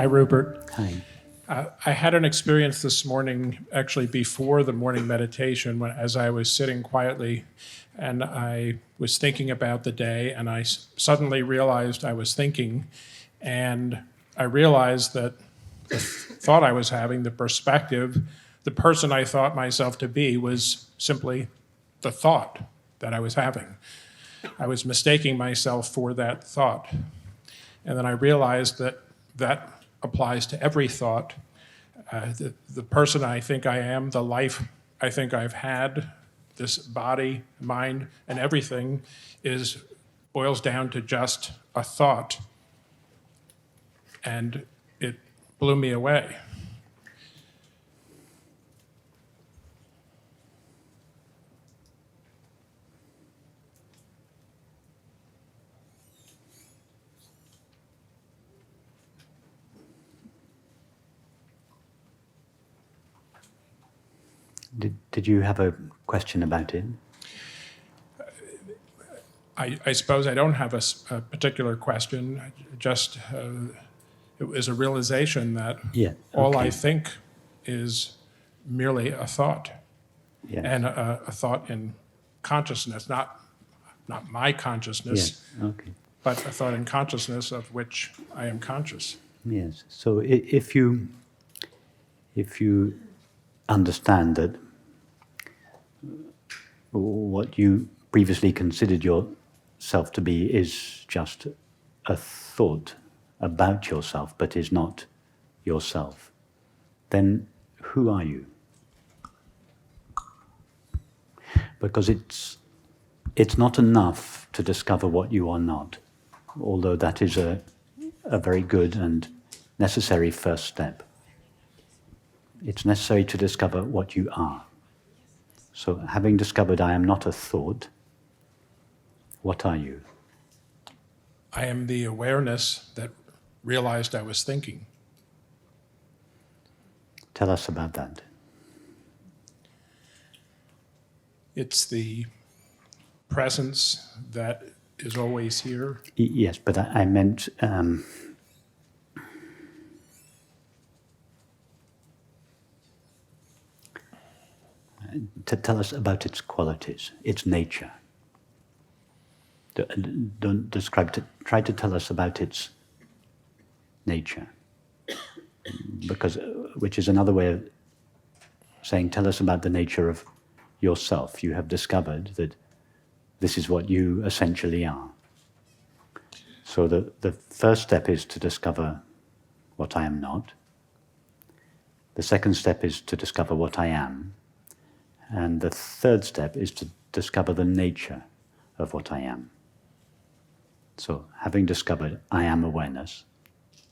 Hi, Rupert. Hi. I had an experience this morning, actually before the morning meditation, as I was sitting quietly and I was thinking about the day, and I suddenly realized I was thinking, and I realized that the thought I was having, the perspective, the person I thought myself to be was simply the thought that I was having. I was mistaking myself for that thought. And then I realized that that applies to every thought. The person I think I am, the life I think I've had, this body, mind, and everything boils down to just a thought. And it blew me away. Did you have a question about it? I suppose I don't have a particular question, just it was a realization that all I think is merely a thought, and a thought in consciousness, not my consciousness, but a thought in consciousness of which I am conscious. Yes. So if you understand that what you previously considered yourself to be is just a thought about yourself, but is not yourself, then who are you? Because it's not enough to discover what you are not, although that is a very good and necessary first step. It's necessary to discover what you are. So having discovered I am not a thought, what are you? I am the awareness that realized I was thinking. Tell us about that. It's the presence that is always here. Yes, but I meant to tell us about its qualities, its nature. Don't describe it. Try to tell us about its nature, because which is another way of saying, tell us about the nature of yourself. You have discovered that this is what you essentially are. So the first step is to discover what I am not. The second step is to discover what I am. And the third step is to discover the nature of what I am. So, having discovered I am awareness,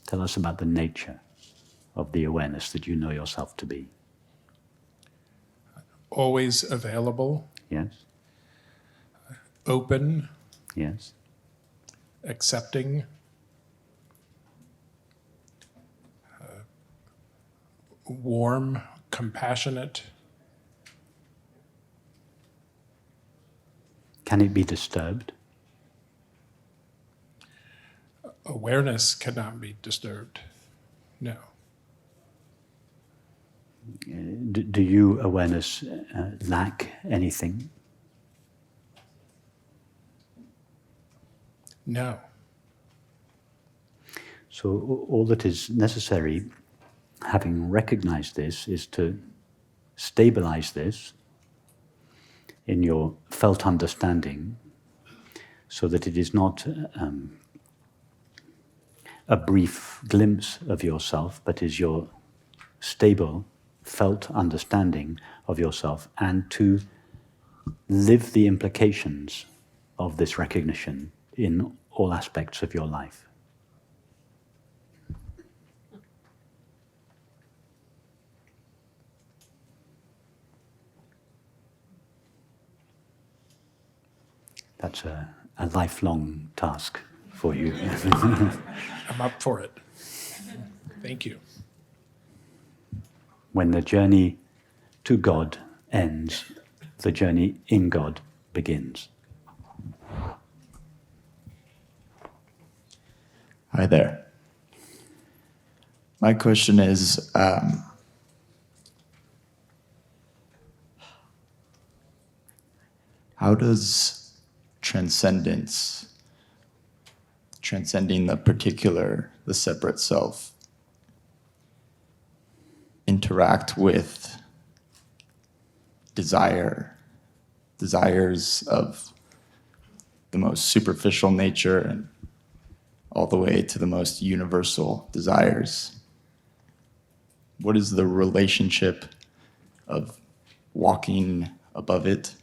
tell us about the nature of the awareness that you know yourself to be. Always available. Yes. Open. Yes. Accepting. Warm, compassionate. Can it be disturbed? Awareness cannot be disturbed. No. Do you, awareness, lack anything? No. So all that is necessary, having recognized this, is to stabilize this in your felt understanding, so that it is not a brief glimpse of yourself, but is your stable, felt understanding of yourself, and to live the implications of this recognition in all aspects of your life. That's a lifelong task for you. I'm up for it. Thank you. When the journey to God ends, the journey in God begins. Hi there. My question is, how does transcendence, transcending the particular, the separate self, interact with desires of the most superficial nature and all the way to the most universal desires? What is the relationship of walking above it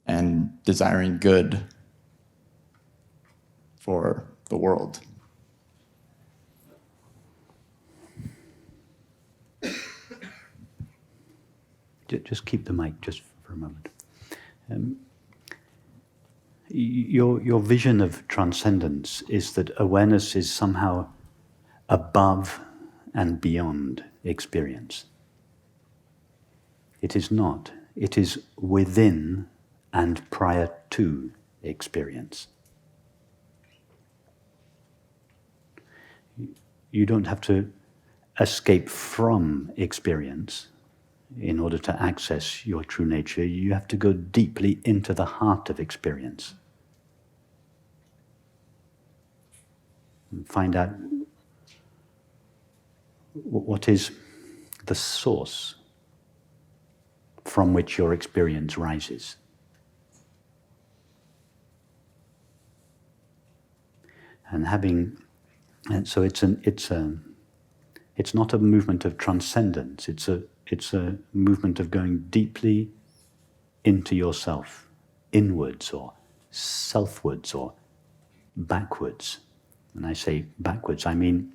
and desiring good for the world? Just keep the mic just for a moment. Your vision of transcendence is that awareness is somehow above and beyond experience. It is not. It is within and prior to experience. You don't have to escape from experience in order to access your true nature. You have to go deeply into the heart of experience and find out what is the source from which your experience rises. And so it's not a movement of transcendence. It's a movement of going deeply into yourself, inwards or selfwards or backwards. When I say backwards, I mean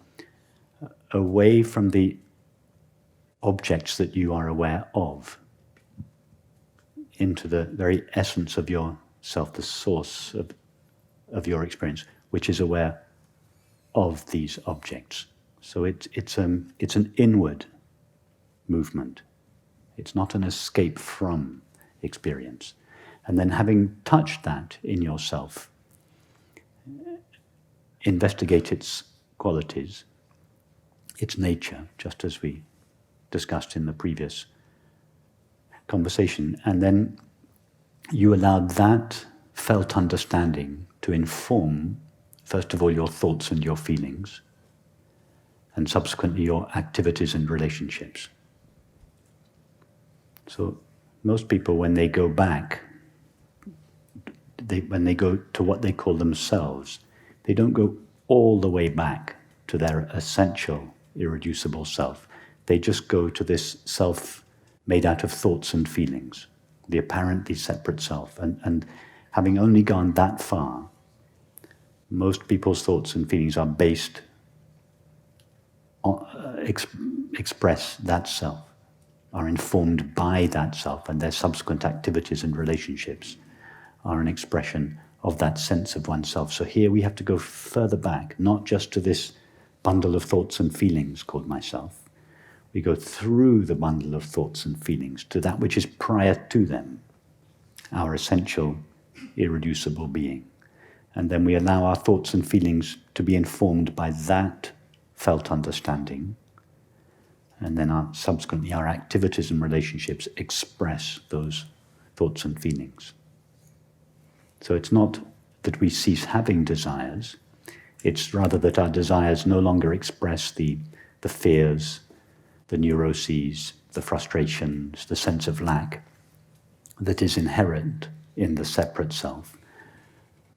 away from the objects that you are aware of, into the very essence of yourself, the source of your experience, which is aware of these objects. So it's an inward movement. It's not an escape from experience. And then having touched that in yourself, investigate its qualities, its nature, just as we discussed in the previous conversation. And then you allow that felt understanding to inform, first of all, your thoughts and your feelings, and subsequently your activities and relationships. So most people, when they go back, when they go to what they call themselves, they don't go all the way back to their essential, irreducible self. They just go to this self made out of thoughts and feelings, the apparently separate self. And having only gone that far, most people's thoughts and feelings are based on, express that self, are informed by that self, and their subsequent activities and relationships are an expression of that sense of oneself. So here we have to go further back, not just to this bundle of thoughts and feelings called myself. We go through the bundle of thoughts and feelings to that which is prior to them, our essential, irreducible being. And then we allow our thoughts and feelings to be informed by that felt understanding. And then subsequently our activities and relationships express those thoughts and feelings. So it's not that we cease having desires, it's rather that our desires no longer express the fears, the neuroses, the frustrations, the sense of lack that is inherent in the separate self.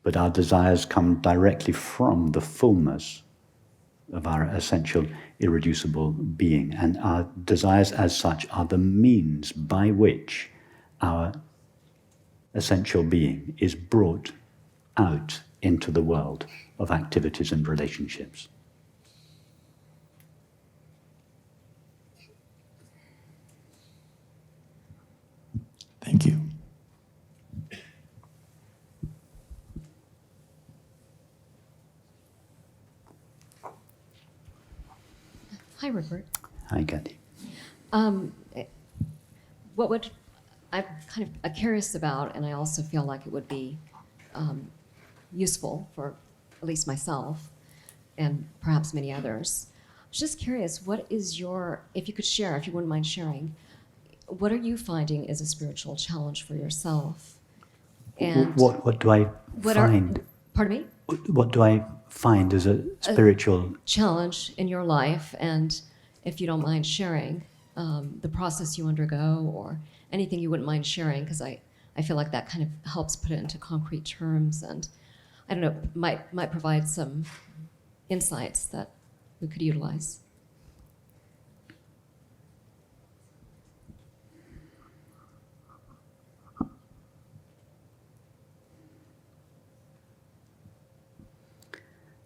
But our desires come directly from the fullness of our essential, irreducible being. And our desires as such are the means by which our essential being is brought out into the world of activities and relationships. Thank you. Hi, Rupert. Hi, Kathy. What would I'm kind of curious about, and I also feel like it would be useful for at least myself, and perhaps many others. I was just curious, what is your, if you could share, if you wouldn't mind sharing, what are you finding is a spiritual challenge for yourself? And What do I find? Pardon me? What do I find as a spiritual challenge in your life, and if you don't mind sharing the process you undergo or anything you wouldn't mind sharing, because I feel like that kind of helps put it into concrete terms, and I don't know, might provide some insights that we could utilize.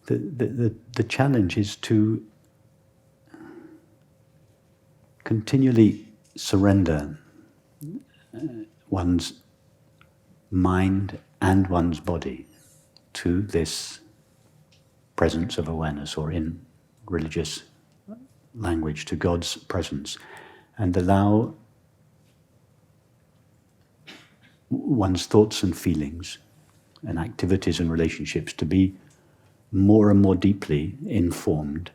The challenge is to continually surrender one's mind and one's body to this presence of awareness, or in religious language, to God's presence, and allow one's thoughts and feelings and activities and relationships to be more and more deeply informed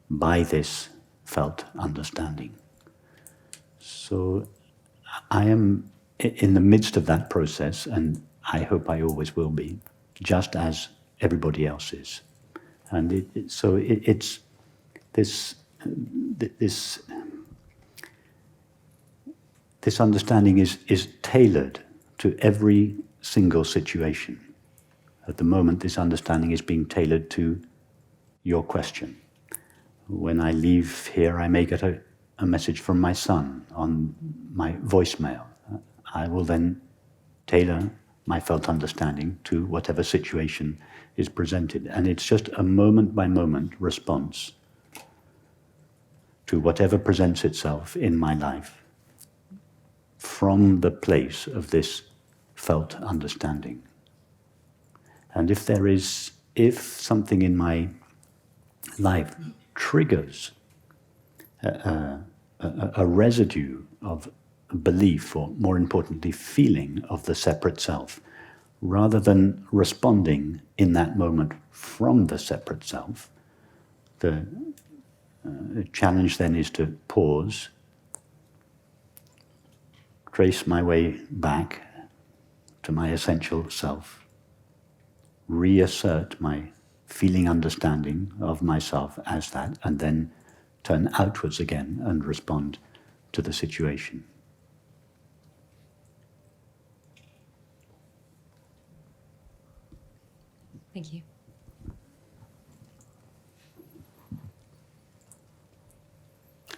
by this felt understanding. So I am in the midst of that process, and I hope I always will be, just as everybody else is. And it's this understanding is tailored to every single situation. At the moment, this understanding is being tailored to your question. When I leave here, I may get a message from my son on my voicemail. I will then tailor my felt understanding to whatever situation is presented. And it's just a moment-by-moment response to whatever presents itself in my life from the place of this felt understanding. And if something in my life triggers a residue of belief, or more importantly, feeling of the separate self, rather than responding in that moment from the separate self, the challenge then is to pause, trace my way back to my essential self, reassert my feeling understanding of myself as that, and then turn outwards again and respond to the situation. Thank you.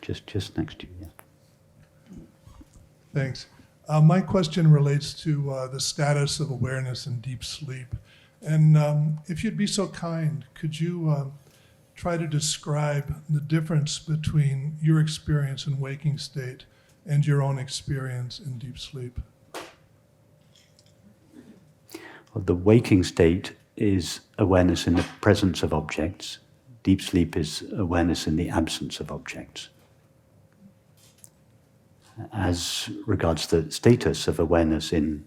Just next to you, yeah. Thanks. My question relates to the status of awareness in deep sleep. And if you'd be so kind, could you try to describe the difference between your experience in waking state and your own experience in deep sleep? Well, the waking state is awareness in the presence of objects. Deep sleep is awareness in the absence of objects. As regards the status of awareness in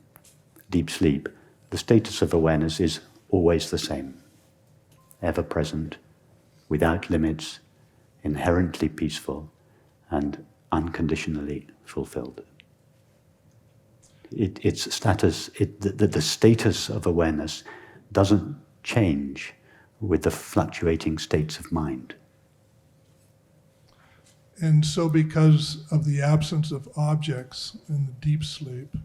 deep sleep, the status of awareness is always the same, ever present, without limits, inherently peaceful, and unconditionally fulfilled. Its status, the status of awareness doesn't change with the fluctuating states of mind. And so because of the absence of objects in the deep sleep,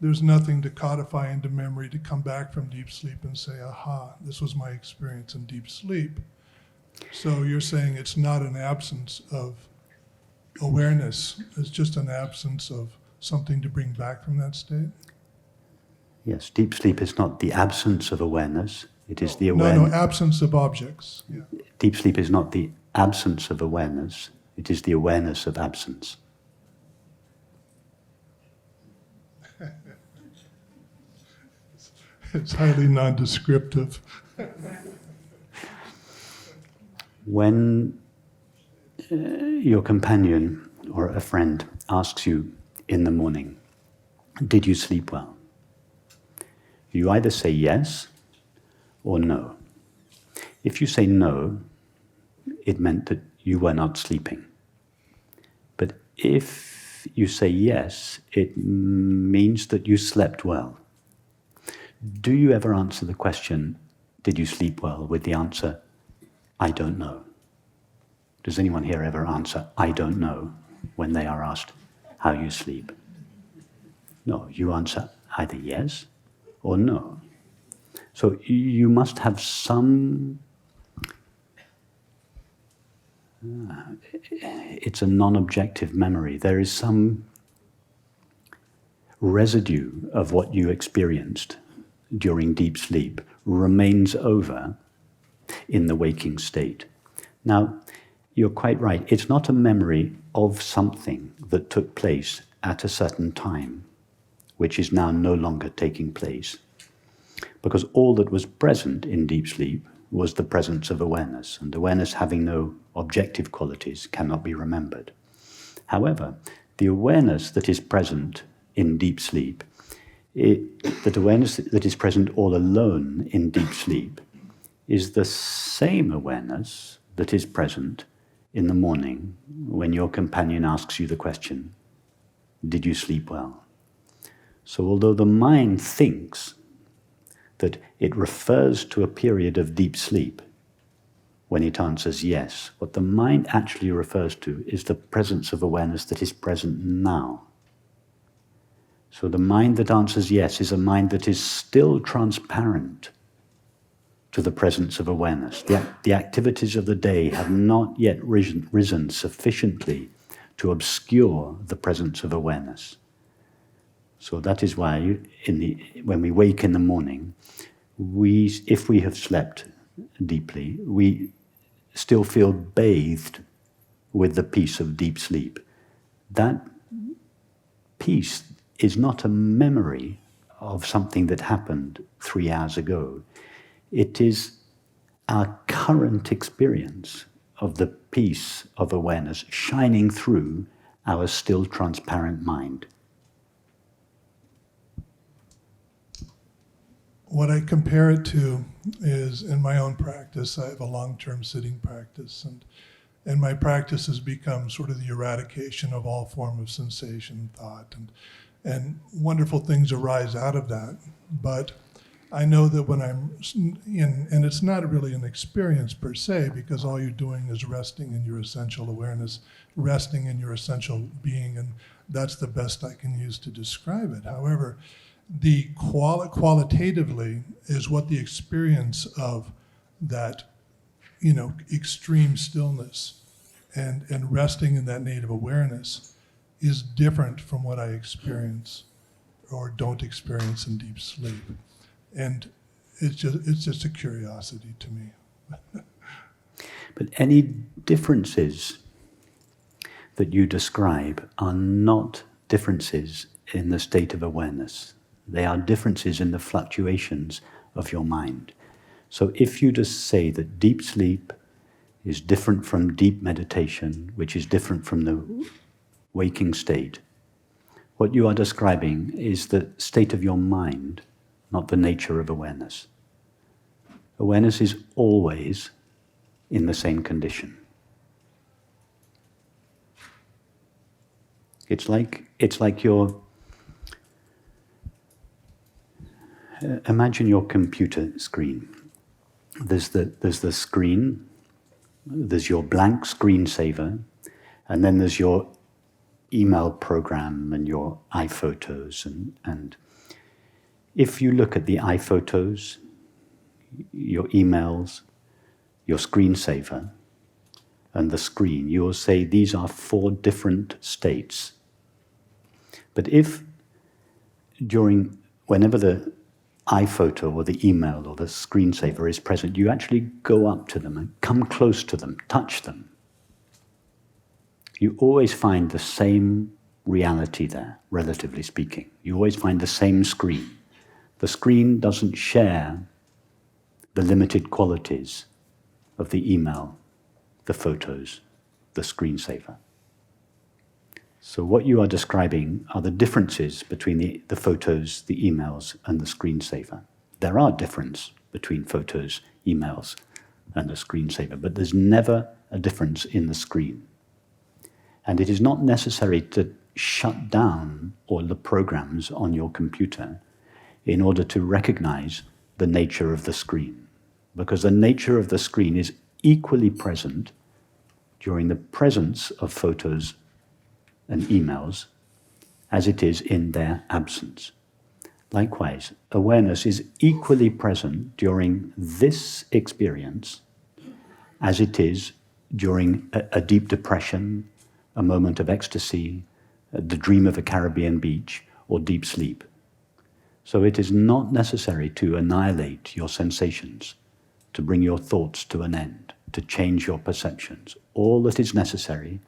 there's nothing to codify into memory to come back from deep sleep and say, aha, this was my experience in deep sleep. So you're saying it's not an absence of awareness, it's just an absence of something to bring back from that state? Yes, deep sleep is not the absence of awareness, it is the awareness. No, absence of objects. Yeah. Deep sleep is not the absence of awareness, it is the awareness of absence. It's highly non-descriptive. When your companion or a friend asks you in the morning, did you sleep well? You either say yes or no. If you say no, it meant that you were not sleeping. But if you say yes, it means that you slept well. Do you ever answer the question, did you sleep well, with the answer, I don't know? Does anyone here ever answer, I don't know, when they are asked how you sleep? No, you answer either yes or no. So you must have some, it's a non-objective memory. There is some residue of what you experienced during deep sleep remains over in the waking state. Now, you're quite right. It's not a memory of something that took place at a certain time, which is now no longer taking place. Because all that was present in deep sleep was the presence of awareness, and awareness having no objective qualities cannot be remembered. However, the awareness that is present in deep sleep, that awareness that is present all alone in deep sleep, is the same awareness that is present in the morning when your companion asks you the question, did you sleep well? So although the mind thinks that it refers to a period of deep sleep when it answers yes, what the mind actually refers to is the presence of awareness that is present now. So the mind that answers yes is a mind that is still transparent to the presence of awareness. The activities of the day have not yet risen sufficiently to obscure the presence of awareness. So that is why when we wake in the morning, if we have slept deeply, we still feel bathed with the peace of deep sleep. That peace is not a memory of something that happened 3 hours ago. It is our current experience of the peace of awareness shining through our still transparent mind. What I compare it to is in my own practice, I have a long-term sitting practice, and my practice has become sort of the eradication of all form of sensation and thought, and wonderful things arise out of that. But I know that when I'm in, and it's not really an experience per se, because all you're doing is resting in your essential awareness, resting in your essential being, and that's the best I can use to describe it. However, the qualitatively is what the experience of that, extreme stillness and resting in that native awareness is different from what I experience or don't experience in deep sleep. And it's just a curiosity to me. But any differences that you describe are not differences in the state of awareness. They are differences in the fluctuations of your mind. So if you just say that deep sleep is different from deep meditation, which is different from the waking state, what you are describing is the state of your mind, not the nature of awareness. Awareness is always in the same condition. It's like your imagine your computer screen. There's the screen, there's your blank screensaver, and then there's your email program and your iPhotos. And if you look at the iPhotos, your emails, your screensaver, and the screen, you will say these are 4 different states. But if whenever the iPhoto or the email or the screensaver is present, you actually go up to them and come close to them, touch them. You always find the same reality there, relatively speaking. You always find the same screen. The screen doesn't share the limited qualities of the email, the photos, the screensaver. So what you are describing are the differences between the photos, the emails, and the screensaver. There are differences between photos, emails, and a screensaver, but there's never a difference in the screen. And it is not necessary to shut down all the programs on your computer in order to recognize the nature of the screen, because the nature of the screen is equally present during the presence of photos and emails as it is in their absence. Likewise, awareness is equally present during this experience as it is during a deep depression, a moment of ecstasy, the dream of a Caribbean beach, or deep sleep. So it is not necessary to annihilate your sensations, to bring your thoughts to an end, to change your perceptions. All that is necessary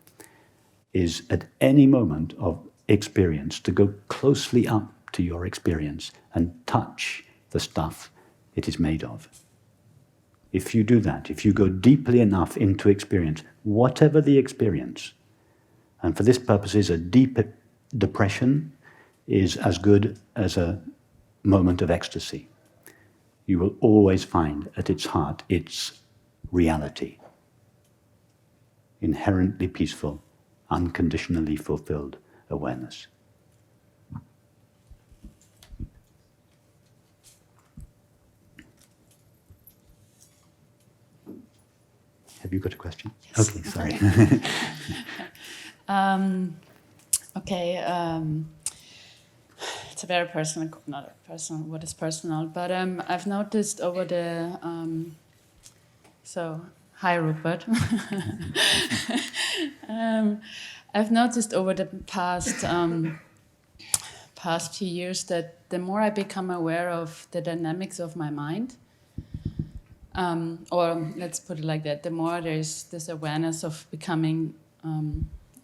is at any moment of experience to go closely up to your experience and touch the stuff it is made of. If you do that, if you go deeply enough into experience, whatever the experience, and for this purposes, a deep depression is as good as a moment of ecstasy. You will always find at its heart its reality. Inherently peaceful, unconditionally fulfilled awareness. Have you got a question? Yes. Okay, sorry. It's a very personal, not personal, what is personal, but I've noticed over the, so, hi Rupert. I've noticed over the past few years that the more I become aware of the dynamics of my mind, or let's put it like that, the more there's this awareness of becoming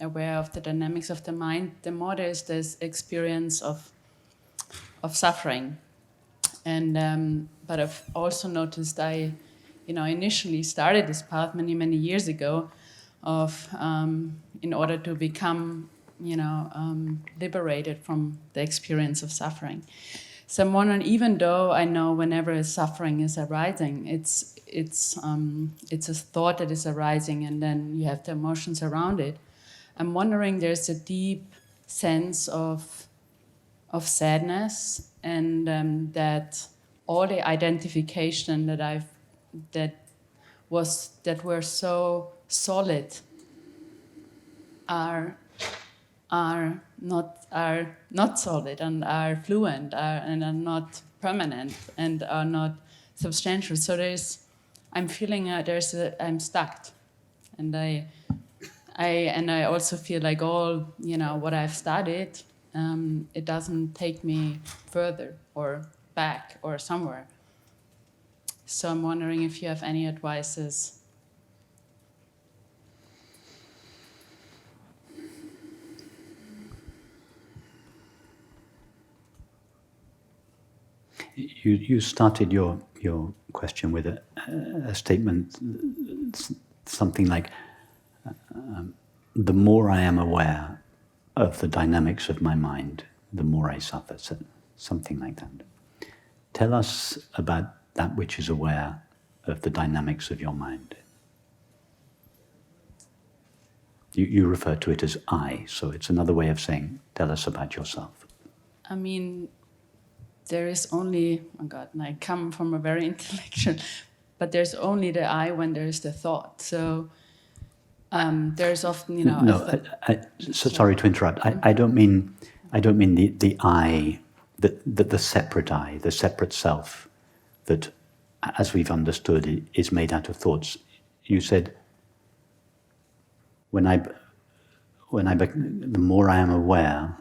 aware of the dynamics of the mind, the more there's this experience of suffering. And but I've also noticed I initially started this path many, many years ago of in order to become liberated from the experience of suffering. So I'm wondering, even though I know whenever suffering is arising, it's a thought that is arising, and then you have the emotions around it. I'm wondering, there's a deep sense of sadness, and that all the identification that were so solid are not solid, and are fluent, and are not permanent, and are not substantial. So I'm feeling I'm stuck, and I also feel like all what I've studied, it doesn't take me further or back or somewhere. So I'm wondering if you have any advices. You started your question with a statement, something like, the more I am aware of the dynamics of my mind, the more I suffer, so something like that. Tell us about that which is aware of the dynamics of your mind. You refer to it as I, so it's another way of saying, tell us about yourself. I mean, there is only, oh God, and I come from a very intellectual, but there's only the I when there's the thought. So there's often, So sorry to interrupt. I don't mean the I, the separate I, the separate self, that, as we've understood, is made out of thoughts. You said, the more I am aware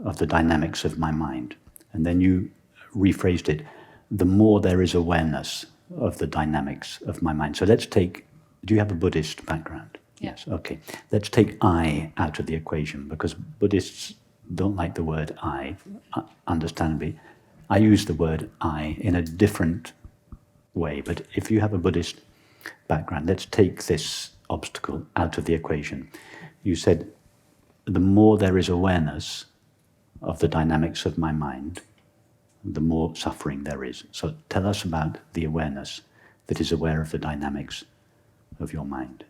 of the dynamics of my mind, and then you rephrased it, the more there is awareness of the dynamics of my mind. So let's take, do you have a Buddhist background? Yeah. Yes, okay. Let's take I out of the equation, because Buddhists don't like the word I, understandably. I use the word I in a different way, but if you have a Buddhist background, let's take this obstacle out of the equation. You said, the more there is awareness of the dynamics of my mind, the more suffering there is. So tell us about the awareness that is aware of the dynamics of your mind.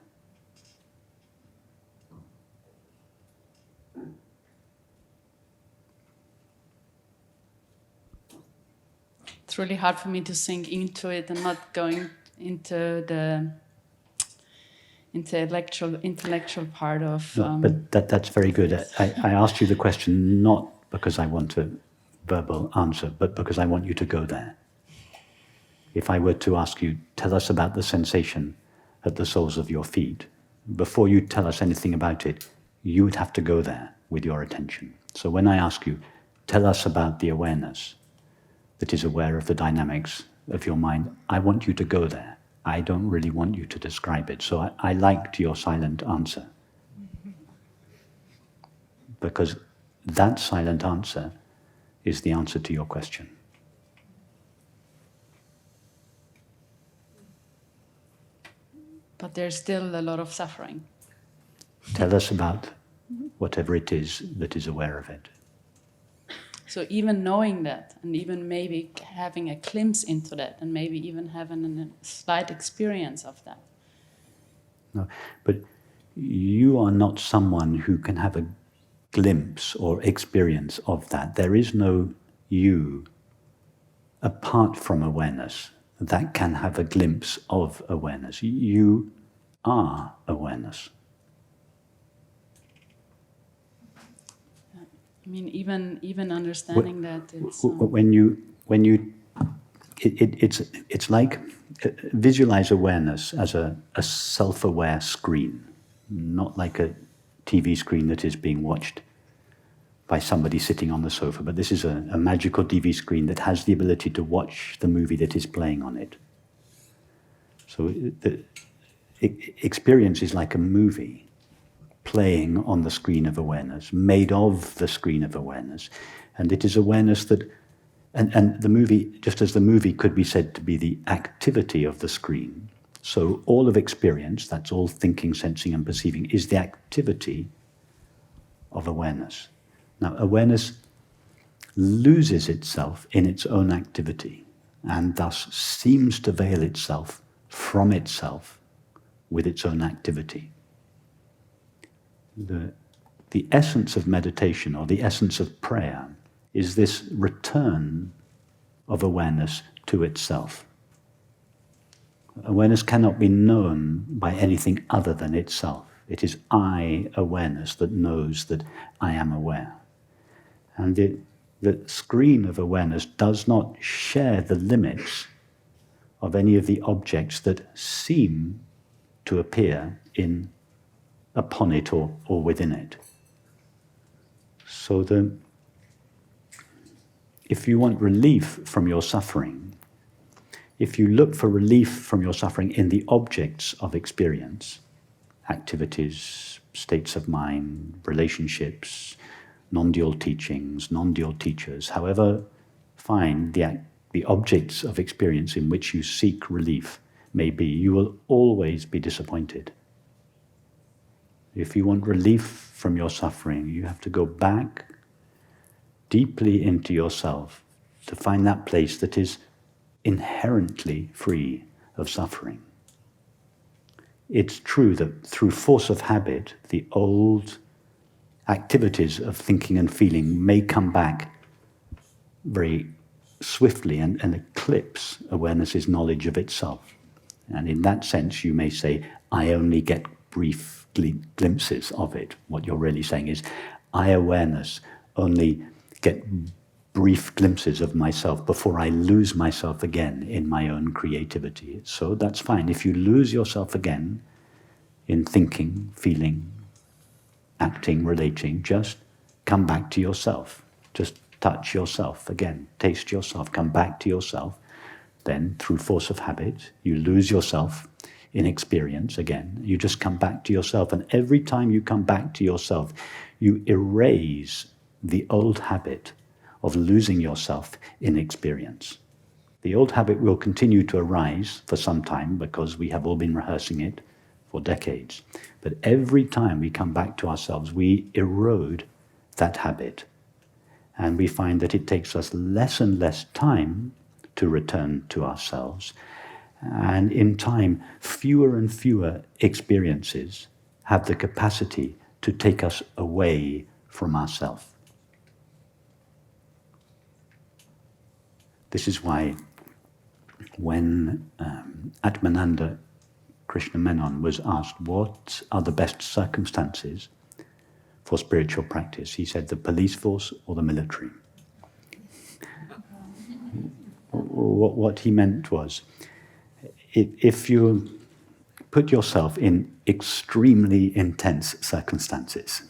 It's really hard for me to sink into it and not going into the intellectual part of. No, but that's very good. I asked you the question not because I want a verbal answer, but because I want you to go there. If I were to ask you, tell us about the sensation at the soles of your feet, before you tell us anything about it, you would have to go there with your attention. So when I ask you, tell us about the awareness that is aware of the dynamics of your mind, I want you to go there. I don't really want you to describe it. So I liked your silent answer. Because that silent answer is the answer to your question. But there's still a lot of suffering. Tell us about whatever it is that is aware of it. So even knowing that, and even maybe having a glimpse into that, and maybe even having a slight experience of that. No, but you are not someone who can have a glimpse or experience of that. There is no you apart from awareness that can have a glimpse of awareness. You are awareness. I mean, even understanding that it's it's like visualize awareness as a self-aware screen, not like a TV screen that is being watched by somebody sitting on the sofa, but this is a magical TV screen that has the ability to watch the movie that is playing on it. So the experience is like a movie playing on the screen of awareness, made of the screen of awareness. And it is awareness that, and the movie, just as the movie could be said to be the activity of the screen, so all of experience, that's all thinking, sensing and perceiving, is the activity of awareness. Now, awareness loses itself in its own activity and thus seems to veil itself from itself with its own activity. The essence of meditation or the essence of prayer is this return of awareness to itself. Awareness cannot be known by anything other than itself. It is I awareness that knows that I am aware. And the screen of awareness does not share the limits of any of the objects that seem to appear upon it or within it. So if you want relief from your suffering, if you look for relief from your suffering in the objects of experience, activities, states of mind, relationships, non-dual teachings, non-dual teachers, however fine the objects of experience in which you seek relief may be, you will always be disappointed. If you want relief from your suffering, you have to go back deeply into yourself to find that place that is inherently free of suffering. It's true that through force of habit, the old activities of thinking and feeling may come back very swiftly and eclipse awareness's knowledge of itself. And in that sense, you may say, I only get brief glimpses of it. What you're really saying is, I awareness only get brief glimpses of myself before I lose myself again in my own creativity. So that's fine. If you lose yourself again in thinking, feeling, acting, relating, just come back to yourself. Just touch yourself again. Taste yourself. Come back to yourself. Then, through force of habit, you lose yourself in experience again. You just come back to yourself. And every time you come back to yourself, you erase the old habit of losing yourself in experience. The old habit will continue to arise for some time because we have all been rehearsing it for decades. But every time we come back to ourselves, we erode that habit. And we find that it takes us less and less time to return to ourselves. And in time, fewer and fewer experiences have the capacity to take us away from ourselves. This is why when Atmananda Krishna Menon was asked what are the best circumstances for spiritual practice, he said the police force or the military. What he meant was, if you put yourself in extremely intense circumstances,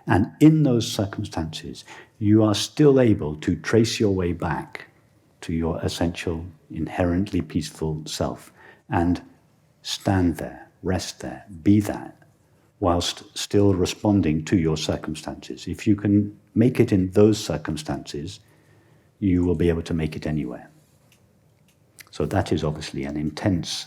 and in those circumstances you are still able to trace your way back to your essential, inherently peaceful self, and stand there, rest there, be that, whilst still responding to your circumstances. If you can make it in those circumstances, you will be able to make it anywhere. So that is obviously an intense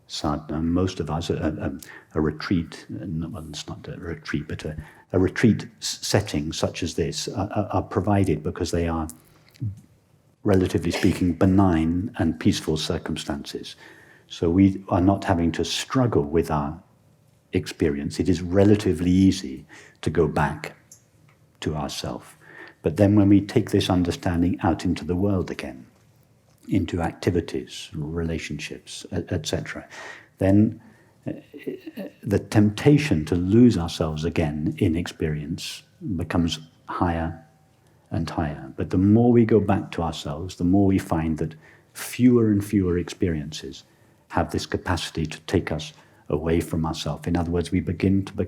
sadhana. Most of us, a retreat, well, it's not a retreat, but a retreat setting such as this are provided because they are, relatively speaking, benign and peaceful circumstances. So we are not having to struggle with our experience. It is relatively easy to go back to ourself. But then when we take this understanding out into the world again, into activities, relationships, etc., then the temptation to lose ourselves again in experience becomes higher and higher. But the more we go back to ourselves, the more we find that fewer and fewer experiences have this capacity to take us away from ourselves. In other words, we begin to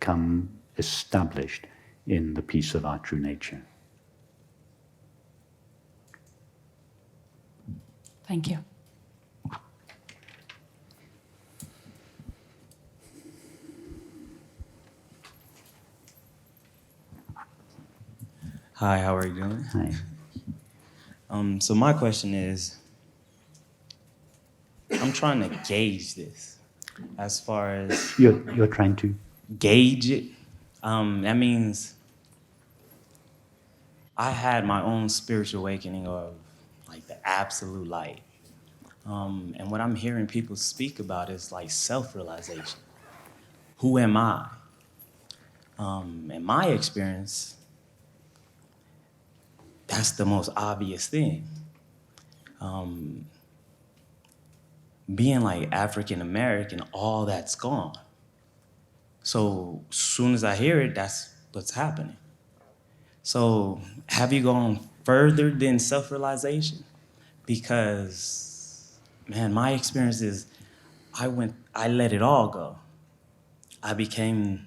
become established in the peace of our true nature. Thank you. Hi, how are you doing? Hi. So my question is, I'm trying to gauge this as far as You're trying to? gauge it. That means I had my own spiritual awakening of like the absolute light. And what I'm hearing people speak about is like self-realization. Who am I? In my experience, that's the most obvious thing. Being like African American, all that's gone. So as soon as I hear it, that's what's happening. So have you gone further than self-realization? Because, man, my experience is I let it all go. I became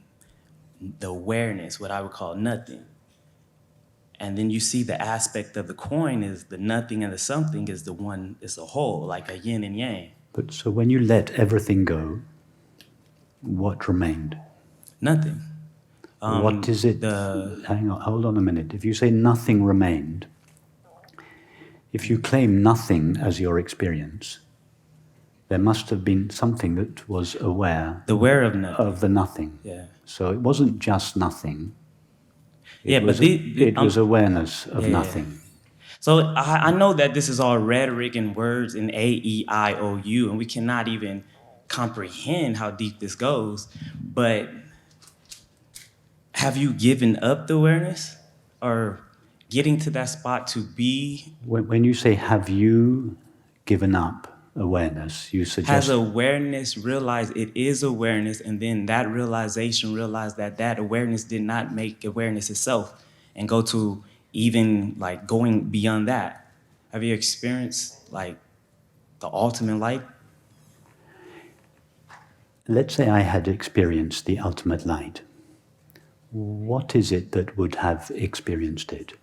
the awareness, what I would call nothing. And then you see the aspect of the coin is the nothing and the something is the one, is the whole, like a yin and yang. But so when you let everything go, what remained? Nothing. What is it? Hang on, hold on a minute. If you say nothing remained, if you claim nothing as your experience, there must have been something that was aware The aware of nothing. of the nothing. Yeah. So it wasn't just nothing. Yeah, but It was awareness of Yeah. nothing. So I know that this is all rhetoric and words in A-E-I-O-U, and we cannot even comprehend how deep this goes, but have you given up the awareness or getting to that spot to be? When you say, have you given up awareness, you suggest... Has awareness realized it is awareness, and then that realization realized that that awareness did not make awareness itself and go to even like going beyond that? Have you experienced like the ultimate light? Let's say I had experienced the ultimate light. What is it that would have experienced it?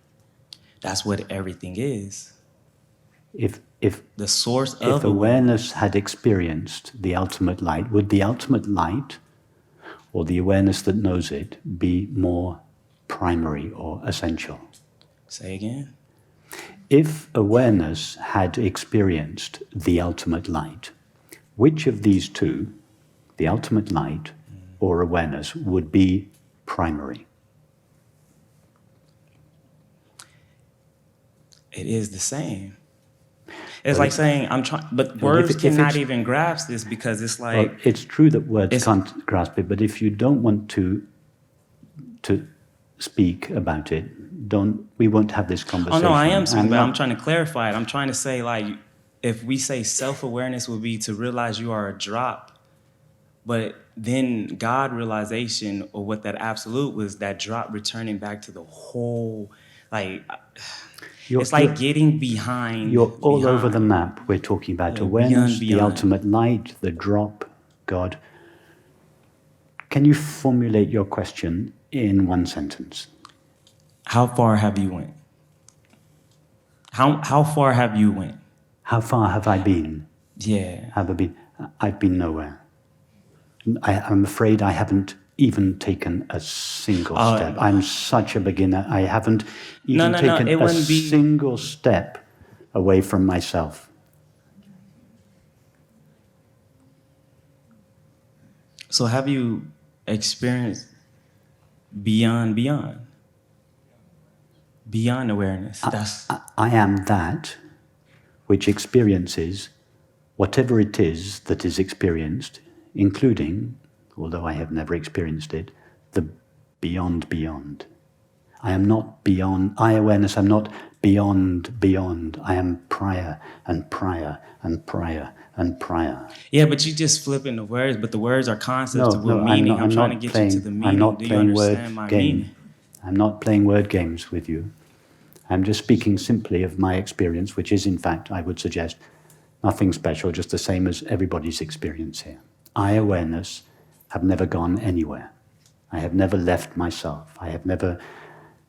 That's what everything is. If The source of awareness had experienced the ultimate light, would the ultimate light, or the awareness that knows it, be more primary or essential? Say again? If awareness had experienced the ultimate light, which of these two, the ultimate light or awareness, would be primary? It is the same. It's like saying I'm trying, but words if cannot it's- even grasp this because it's Well, like it's true that words it's- can't grasp it, but if you don't want to speak about it, we won't have this oh conversation. no, I am speaking, I'm but I'm not- trying to clarify it. I'm trying to say like if we say self-awareness would be to realize you are a drop, but then God realization or what that absolute was that drop returning back to the whole like. It's like getting behind. You're all over the behind. map. We're talking about Yeah, awareness, beyond. the ultimate light, the drop, God. Can you formulate your question in one sentence? How far have you went? How far have you went? How far have I been? Yeah. Have I been? I've been nowhere. I'm afraid I haven't even taken a single step. I'm such a beginner. I haven't even taken a single step away from myself. So have you experienced beyond awareness? I am that which experiences whatever it is that is experienced, including, although I have never experienced it, the beyond. I am not beyond, I-awareness, I'm not beyond. I am prior and prior and prior and prior. Yeah, but you just flipping the words, but the words are concepts of what No, meaning. I'm trying not to get playing, you to the meaning. I'm not Do you playing understand word my game. meaning? I'm not playing word games with you. I'm just speaking simply of my experience, which is, in fact, I would suggest, nothing special, just the same as everybody's experience here. I-awareness have never gone anywhere. I have never left myself. I have never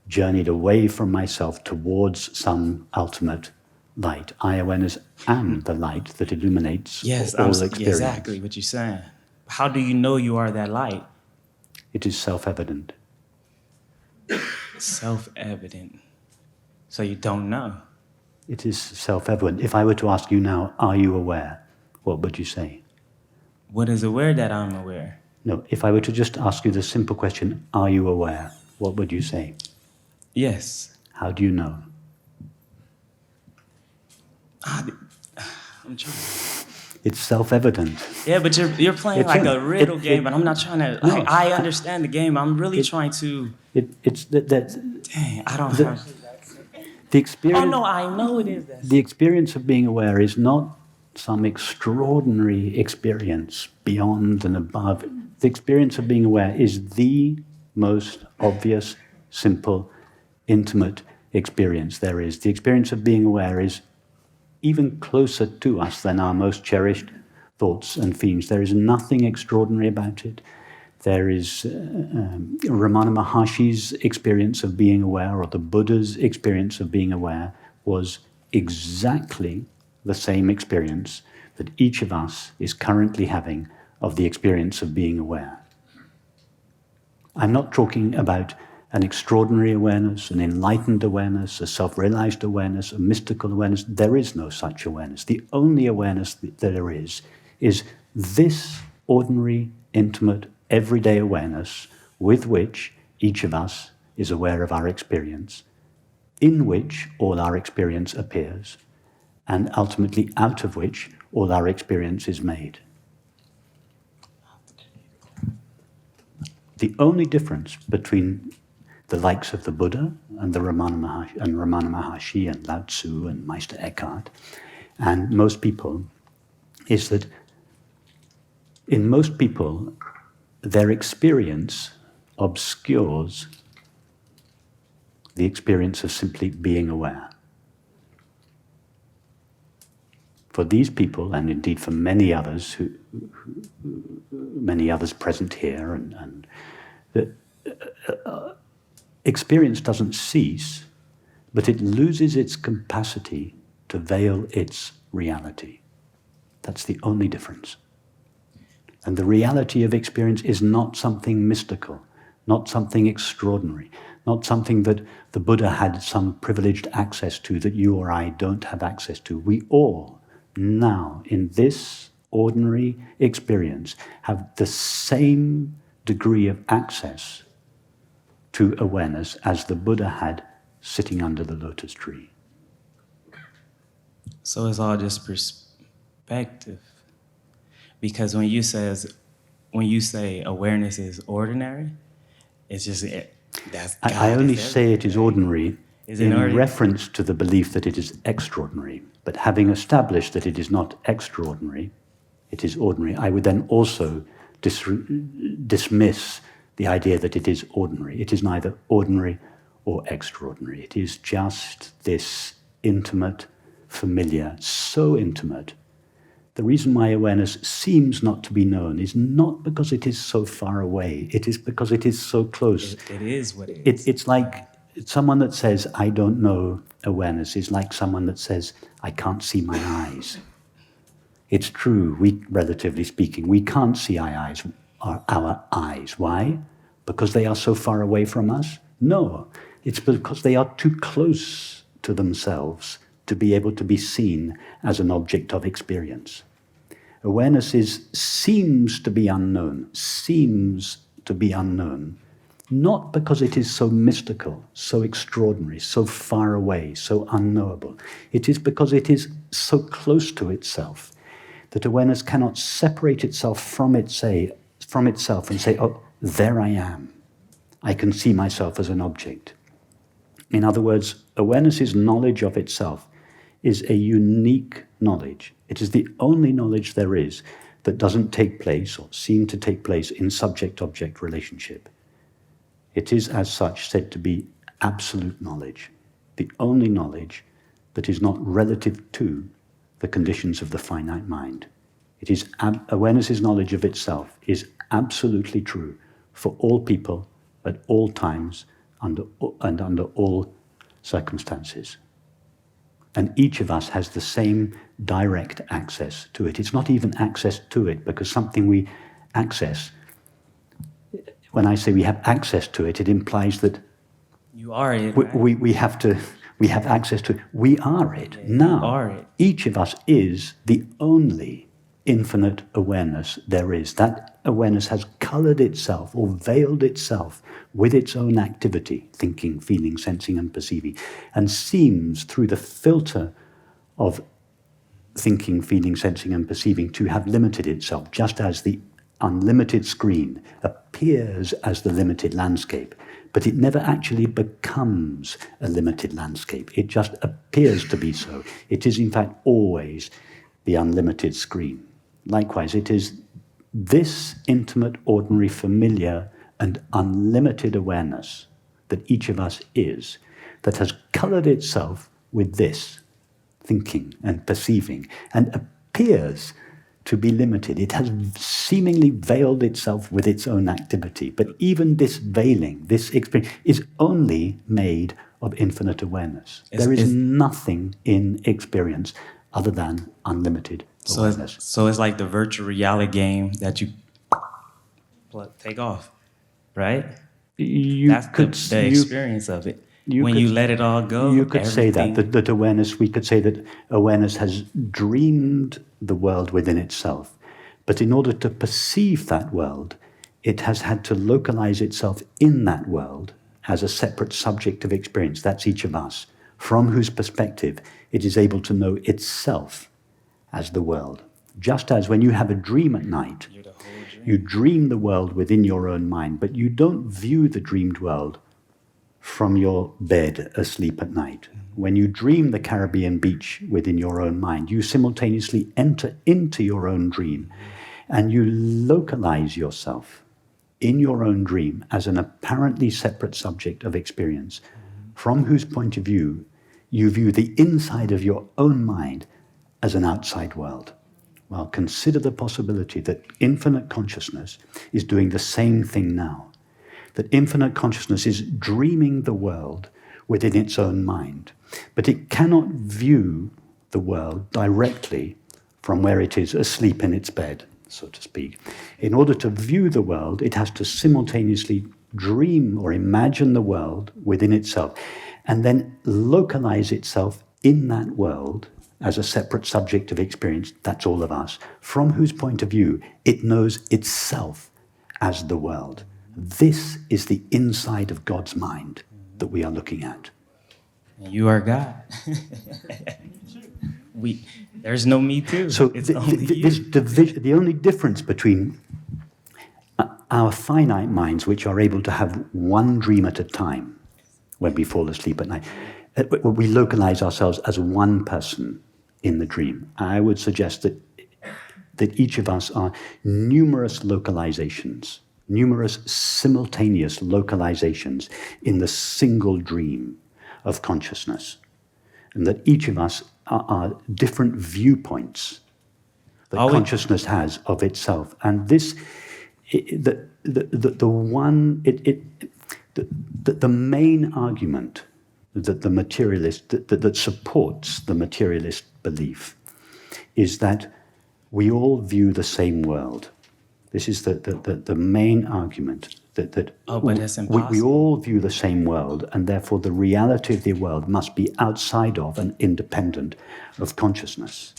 journeyed away from myself towards some ultimate light. I-awareness am the light that illuminates all experience. Exactly what you're saying. How do you know you are that light? It is self-evident. Self-evident. So you don't know. It is self-evident. If I were to ask you now, are you aware? What would you say? What is aware that I'm aware? No, if I were to just ask you the simple question, are you aware? What would you say? Yes. How do you know? I'm trying. It's self-evident. Yeah, but you're playing It's like in- a riddle it- game, it- but I'm not trying to. No. I understand the game. I'm really trying to. It's that Dang, I don't have. the experience. Oh no, I know it is. That. The experience of being aware is not some extraordinary experience beyond and above. The experience of being aware is the most obvious, simple, intimate experience there is. The experience of being aware is even closer to us than our most cherished thoughts and feelings. There is nothing extraordinary about it. There is Ramana Maharshi's experience of being aware, or the Buddha's experience of being aware, was exactly the same experience that each of us is currently having of the experience of being aware. I'm not talking about an extraordinary awareness, an enlightened awareness, a self-realized awareness, a mystical awareness. There is no such awareness. The only awareness that there is this ordinary, intimate, everyday awareness with which each of us is aware of our experience, in which all our experience appears, and ultimately out of which all our experience is made. The only difference between the likes of the Buddha and the Ramana Maharshi and Lao Tzu and Meister Eckhart and most people is that in most people, their experience obscures the experience of simply being aware. For these people, and indeed for many others, many others present here, and the experience doesn't cease, but it loses its capacity to veil its reality. That's the only difference. And the reality of experience is not something mystical, not something extraordinary, not something that the Buddha had some privileged access to that you or I don't have access to. We all now, in this ordinary experience, have the same degree of access to awareness as the Buddha had sitting under the lotus tree. So it's all just perspective. Because when you say awareness is ordinary, it's just that's God. I only is say it is ordinary Is it in ordinary? reference to the belief that it is extraordinary. But having established that it is not extraordinary, it is ordinary, I would then also dismiss the idea that it is ordinary. It is neither ordinary or extraordinary. It is just this intimate, familiar, so intimate. The reason why awareness seems not to be known is not because it is so far away. It is because it is so close. It is what it is. It's like someone that says, I don't know awareness, is like someone that says, I can't see my eyes. It's true, relatively speaking, we can't see our eyes. Why? Because they are so far away from us? No, it's because they are too close to themselves to be able to be seen as an object of experience. Awareness seems to be unknown, not because it is so mystical, so extraordinary, so far away, so unknowable. It is because it is so close to itself that awareness cannot separate itself from itself and say, oh, there I am. I can see myself as an object. In other words, awareness's knowledge of itself is a unique knowledge. It is the only knowledge there is that doesn't take place or seem to take place in subject-object relationship. It is, as such, said to be absolute knowledge, the only knowledge that is not relative to the conditions of the finite mind. It is awareness's knowledge of itself is absolutely true for all people at all times and under all circumstances. And each of us has the same direct access to it. It's not even access to it, because something we access, when I say we have access to it, it implies that You are it. Right? we have access to it. We are it. Now, are it. each of us is the only infinite awareness there is. That awareness has colored itself or veiled itself with its own activity, thinking, feeling, sensing, and perceiving, and seems through the filter of thinking, feeling, sensing, and perceiving to have limited itself, just as the unlimited screen appears as the limited landscape, but it never actually becomes a limited landscape. It just appears to be so. It is, in fact, always the unlimited screen. Likewise, it is this intimate, ordinary, familiar, and unlimited awareness that each of us is, that has colored itself with this thinking and perceiving, and appears to be limited. It has seemingly veiled itself with its own activity. But even this veiling, this experience, is only made of infinite awareness. There is nothing in experience other than unlimited awareness. So it's like the virtual reality game that you take off, right? That's the experience of it. When you let it all go, you could say that awareness, we could say that awareness has dreamed the world within itself. But in order to perceive that world, it has had to localize itself in that world as a separate subject of experience. That's each of us, from whose perspective it is able to know itself as the world. Just as when you have a dream at night, you dream the world within your own mind, but you don't view the dreamed world from your bed asleep at night. When you dream the Caribbean beach within your own mind, you simultaneously enter into your own dream and you localize yourself in your own dream as an apparently separate subject of experience, from whose point of view you view the inside of your own mind as an outside world. Well, consider the possibility that infinite consciousness is doing the same thing now. That infinite consciousness is dreaming the world within its own mind, but it cannot view the world directly from where it is asleep in its bed, so to speak. In order to view the world, it has to simultaneously dream or imagine the world within itself, and then localize itself in that world as a separate subject of experience, that's all of us, from whose point of view it knows itself as the world. This is the inside of God's mind that we are looking at. You are God. there's no me too. So It's only you. the only difference between our finite minds, which are able to have one dream at a time when we fall asleep at night, we localize ourselves as one person in the dream. I would suggest that each of us are numerous localizations, numerous simultaneous localizations in the single dream of consciousness, and that each of us are different viewpoints that consciousness has of itself. And this, the main argument that the materialist, that supports the materialist belief, is that we all view the same world. This is the main argument, that but that's we impossible. all view the same world, and therefore the reality of the world must be outside of and independent of consciousness.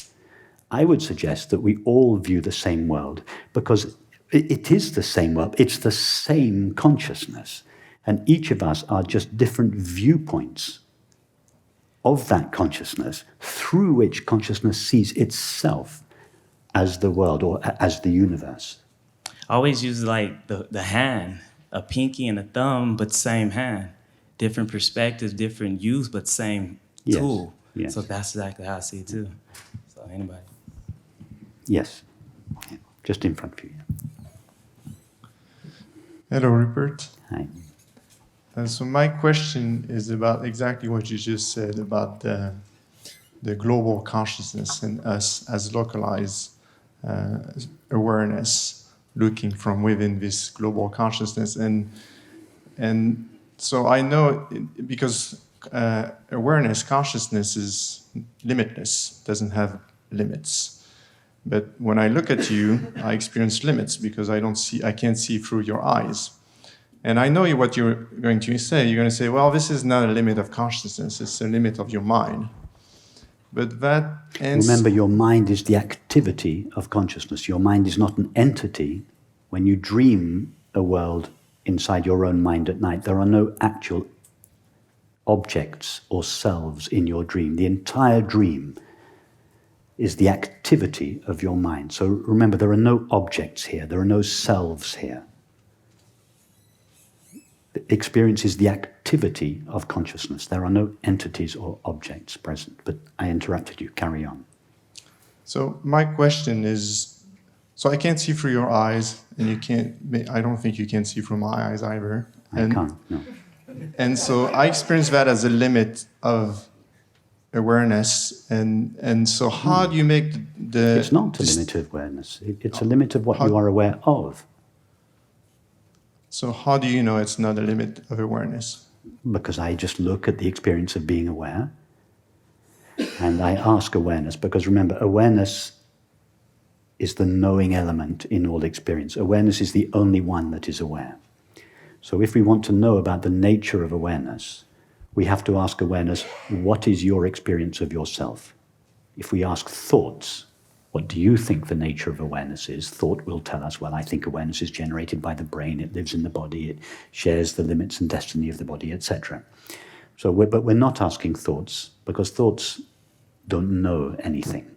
I would suggest that we all view the same world because it is the same world, it's the same consciousness, and each of us are just different viewpoints of that consciousness through which consciousness sees itself as the world or as the universe. I always use like the hand, a pinky and a thumb, but same hand. Different perspectives, different use, but same Yes, tool. yes. So that's exactly how I see it too. So anybody. Yes, yeah. Just in front of you. Hello, Rupert. Hi. So my question is about exactly what you just said about the global consciousness and us as localized awareness looking from within this global consciousness. And so I know because awareness, consciousness is limitless, doesn't have limits. But when I look at you, I experience limits because I can't see through your eyes. And I know what you're going to say. You're going to say, well, this is not a limit of consciousness, it's a limit of your mind. But that ends... Remember, your mind is the activity of consciousness. Your mind is not an entity. When you dream a world inside your own mind at night, there are no actual objects or selves in your dream. The entire dream is the activity of your mind. So remember, there are no objects here. There are no selves here. Experience is the activity of consciousness. There are no entities or objects present. But I interrupted you. Carry on. So my question is, so I can't see through your eyes, and you can't, I don't think you can see through my eyes either. I can't, no. And so I experience that as a limit of awareness. And so how do you make the... It's not a limit of awareness. It's a limit of what you are aware of. So how do you know it's not a limit of awareness? Because I just look at the experience of being aware and I ask awareness, because remember, awareness is the knowing element in all experience. Awareness is the only one that is aware. So if we want to know about the nature of awareness, we have to ask awareness, what is your experience of yourself? If we ask thoughts, what do you think the nature of awareness is? Thought will tell us, well, I think awareness is generated by the brain, it lives in the body, it shares the limits and destiny of the body, etc. So, but we're not asking thoughts, because thoughts don't know anything.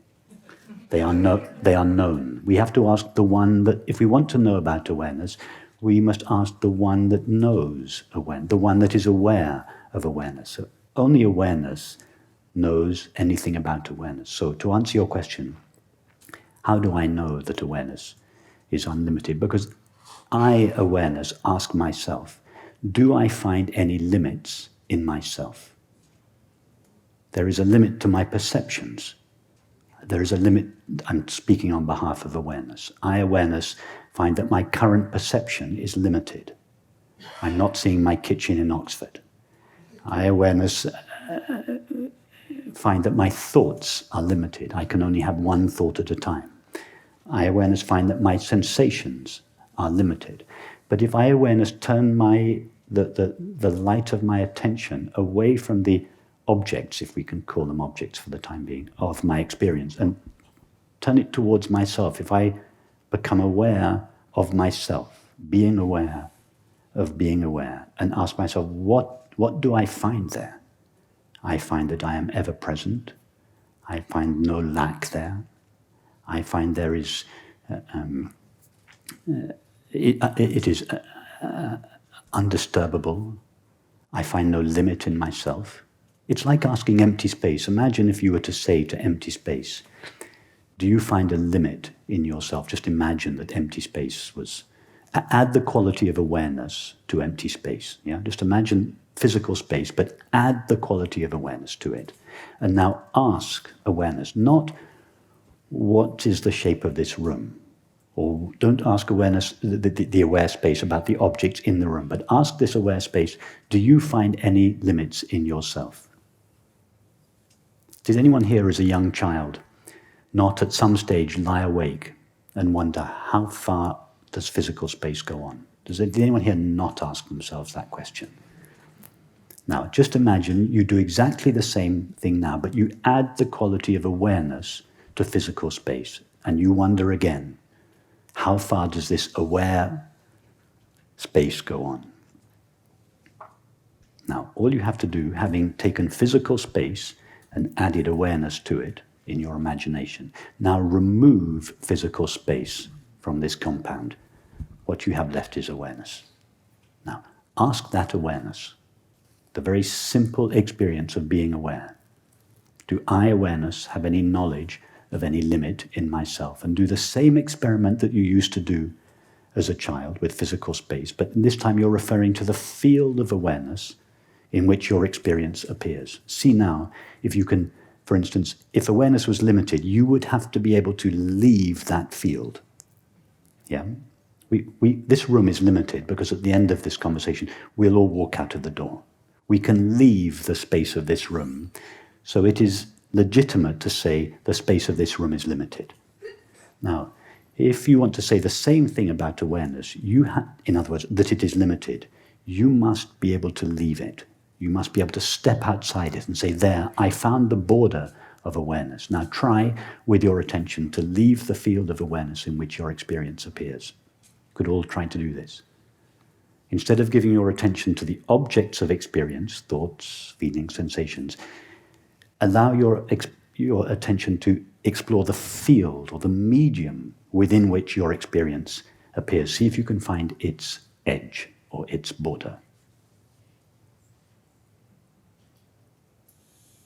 They are known. We have to ask the one that, if we want to know about awareness, we must ask the one that knows awareness, the one that is aware of awareness. So only awareness knows anything about awareness. So to answer your question, how do I know that awareness is unlimited? Because I, awareness, ask myself, do I find any limits in myself? There is a limit to my perceptions. There is a limit, I'm speaking on behalf of awareness. I, awareness, find that my current perception is limited. I'm not seeing my kitchen in Oxford. I, awareness, find that my thoughts are limited. I can only have one thought at a time. I, awareness, find that my sensations are limited. But if I, awareness, turn the light of my attention away from the objects, if we can call them objects for the time being, of my experience, and turn it towards myself, if I become aware of myself, being aware of being aware, and ask myself, what do I find there? I find that I am ever present. I find no lack there. I find there is, it is undisturbable. I find no limit in myself. It's like asking empty space. Imagine if you were to say to empty space, do you find a limit in yourself? Just imagine that empty space was... Add the quality of awareness to empty space. Yeah? Just imagine physical space, but add the quality of awareness to it. And now ask awareness, not what is the shape of this room? Or don't ask awareness, the aware space about the objects in the room, but ask this aware space, do you find any limits in yourself? Did anyone here as a young child not at some stage lie awake and wonder how far does physical space go on? Did anyone here not ask themselves that question? Now, just imagine you do exactly the same thing now, but you add the quality of awareness to physical space, and you wonder again, how far does this aware space go on? Now, all you have to do, having taken physical space and added awareness to it in your imagination, now remove physical space from this compound. What you have left is awareness. Now, ask that awareness, the very simple experience of being aware. Do I, awareness, have any knowledge of any limit in myself? And do the same experiment that you used to do as a child with physical space, but this time you're referring to the field of awareness in which your experience appears. See now, if you can, for instance, if awareness was limited, you would have to be able to leave that field. Yeah? This room is limited because at the end of this conversation, we'll all walk out of the door. We can leave the space of this room. So it is legitimate to say the space of this room is limited. Now, if you want to say the same thing about awareness, in other words, that it is limited, you must be able to leave it. You must be able to step outside it and say, there, I found the border of awareness. Now try with your attention to leave the field of awareness in which your experience appears. Could all try to do this. Instead of giving your attention to the objects of experience, thoughts, feelings, sensations, allow your attention to explore the field or the medium within which your experience appears. See if you can find its edge or its border.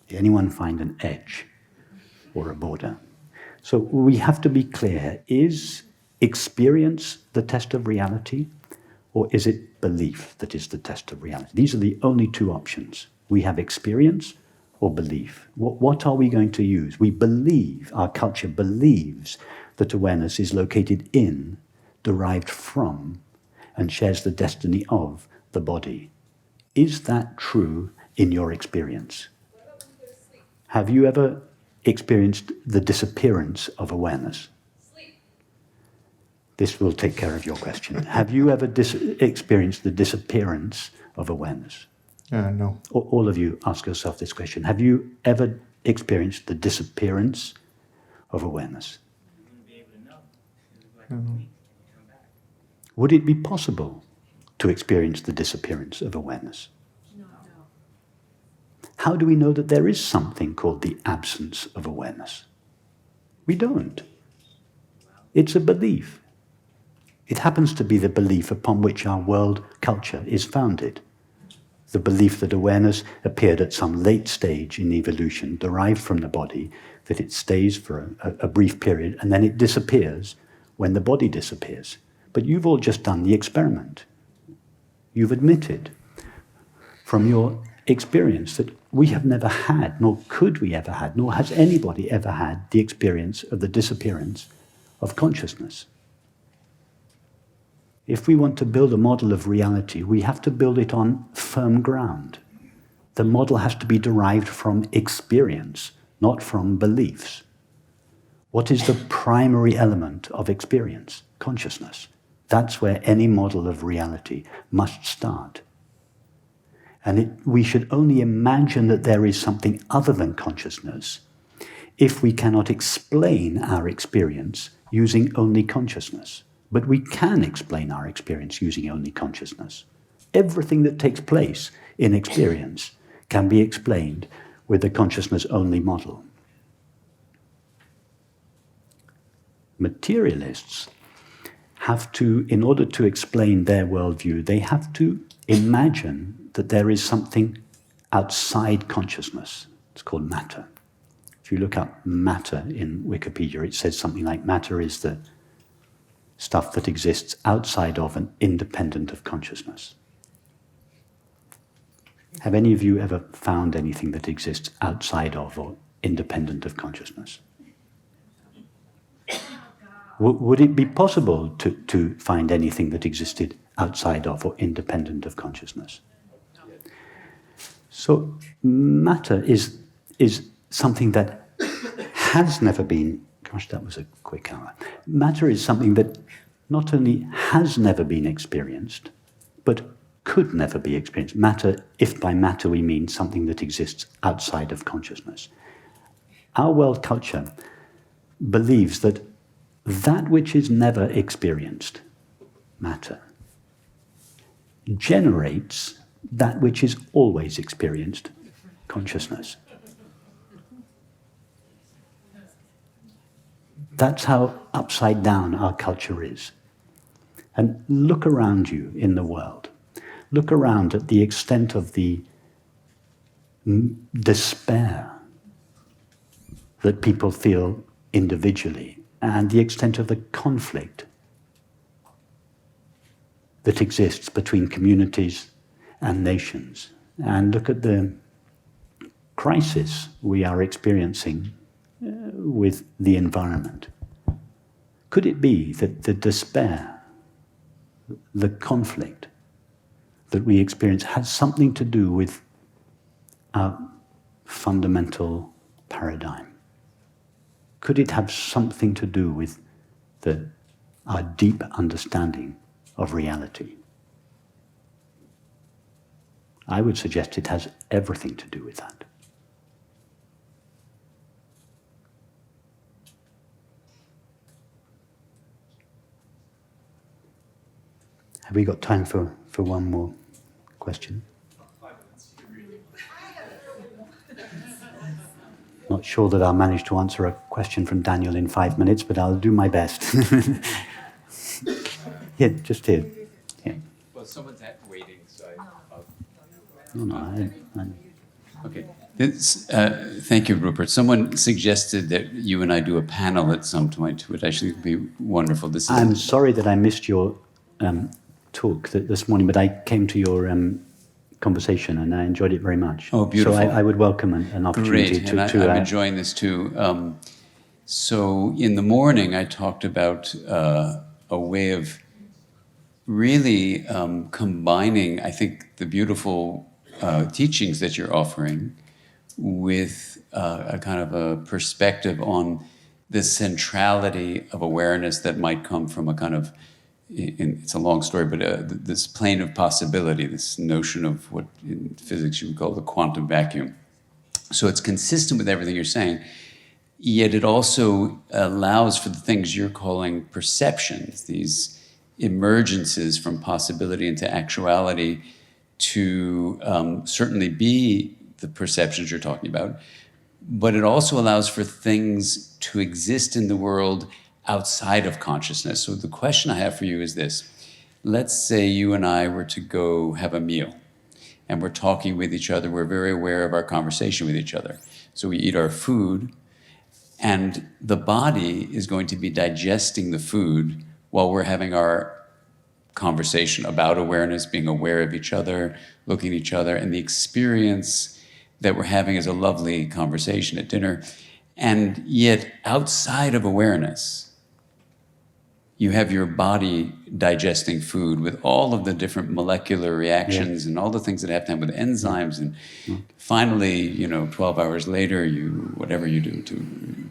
Did anyone find an edge or a border? So we have to be clear, is experience the test of reality, or is it belief that is the test of reality? These are the only two options. We have experience or belief. What are we going to use? We believe, our culture believes that awareness is located in, derived from, and shares the destiny of the body. Is that true in your experience? Have you ever experienced the disappearance of awareness? This will take care of your question. Have you ever experienced the disappearance of awareness? No. All of you ask yourself this question. Have you ever experienced the disappearance of awareness? Would it be possible to experience the disappearance of awareness? How do we know that there is something called the absence of awareness? We don't. It's a belief. It happens to be the belief upon which our world culture is founded. The belief that awareness appeared at some late stage in evolution, derived from the body, that it stays for a brief period, and then it disappears when the body disappears. But you've all just done the experiment. You've admitted from your experience that we have never had, nor could we ever had, nor has anybody ever had the experience of the disappearance of consciousness. If we want to build a model of reality, we have to build it on firm ground. The model has to be derived from experience, not from beliefs. What is the primary element of experience? Consciousness. That's where any model of reality must start. And we should only imagine that there is something other than consciousness if we cannot explain our experience using only consciousness. But we can explain our experience using only consciousness. Everything that takes place in experience can be explained with the consciousness-only model. materialists have to, in order to explain their worldview, they have to imagine that there is something outside consciousness. It's called matter. If you look up matter in Wikipedia, it says something like matter is the stuff that exists outside of and independent of consciousness. Have any of you ever found anything that exists outside of or independent of consciousness? Would it be possible to find anything that existed outside of or independent of consciousness? So matter is something that has never been, gosh, that was a quick hour. Matter is something that not only has never been experienced, but could never be experienced. Matter, if by matter we mean something that exists outside of consciousness. Our world culture believes that that which is never experienced, matter, generates that which is always experienced, consciousness. That's how upside down our culture is. And look around you in the world. Look around at the extent of the despair that people feel individually and the extent of the conflict that exists between communities and nations. And look at the crisis we are experiencing with the environment. Could it be that the despair, the conflict that we experience has something to do with our fundamental paradigm? Could it have something to do with our deep understanding of reality? I would suggest it has everything to do with that. Have we got time for one more question? Not sure that I'll manage to answer a question from Daniel in 5 minutes, but I'll do my best. Yeah, just here. Yeah. Well, someone's waiting, so No, Okay. Thank you, Rupert. Someone suggested that you and I do a panel at some point, which I think would be wonderful. I'm sorry that I missed your talk this morning, but I came to your conversation and I enjoyed it very much. Oh, beautiful. So I would welcome an opportunity Great, and I'm enjoying this too. So in the morning, I talked about a way of really combining, I think, the beautiful teachings that you're offering with a kind of a perspective on the centrality of awareness that might come from a kind of, it's a long story, but this plane of possibility, this notion of what in physics you would call the quantum vacuum. So it's consistent with everything you're saying, yet it also allows for the things you're calling perceptions, these emergences from possibility into actuality to certainly be the perceptions you're talking about, but it also allows for things to exist in the world outside of consciousness. So the question I have for you is this. Let's say you and I were to go have a meal and we're talking with each other. We're very aware of our conversation with each other. So we eat our food and the body is going to be digesting the food while we're having our conversation about awareness, being aware of each other, looking at each other, and the experience that we're having is a lovely conversation at dinner. And yet outside of awareness, you have your body digesting food with all of the different molecular reactions and all the things that have to happen with enzymes. And finally, 12 hours later, whatever you do to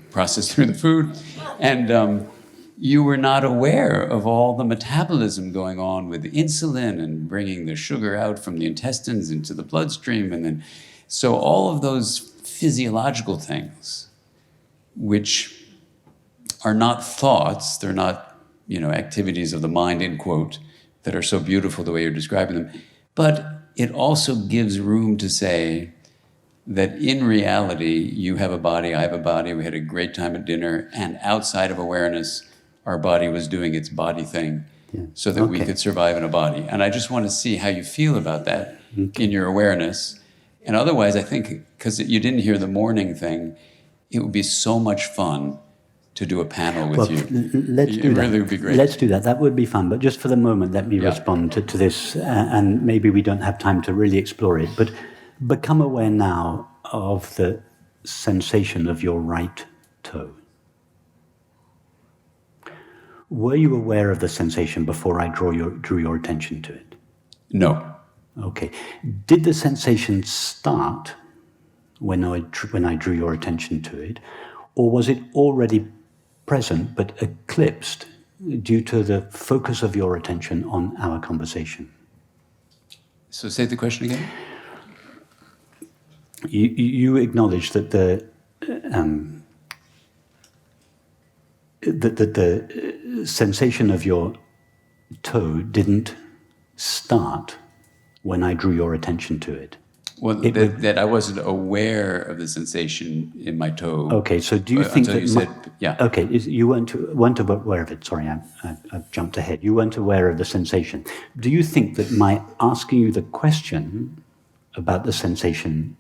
process through the food. And you were not aware of all the metabolism going on with the insulin and bringing the sugar out from the intestines into the bloodstream. And then, so all of those physiological things, which are not thoughts, they're not activities of the mind, in quote, that are so beautiful the way you're describing them. But it also gives room to say that in reality, you have a body, I have a body, we had a great time at dinner, and outside of awareness, our body was doing its body thing Yeah. so that we Okay. could survive in a body. And I just want to see how you feel about that in your awareness. And otherwise, I think, because you didn't hear the morning thing, it would be so much fun to do a panel with Well, you. let's do It that. really would be great. Let's do that. That would be fun. But just for the moment, let me Yeah. respond to this, and maybe we don't have time to really explore it. But become aware now of the sensation of your right toe. Were you aware of the sensation before I drew your attention to it? No. Okay. Did the sensation start when I drew your attention to it, or was it already present but eclipsed due to the focus of your attention on our conversation? So say the question again. You acknowledge that the sensation of your toe didn't start when I drew your attention to it. Well, that I wasn't aware of the sensation in my toe. Okay, so do you think until that... you said, yeah. Okay, you weren't aware of it. Sorry, I've jumped ahead. You weren't aware of the sensation. Do you think that my asking you the question about the sensation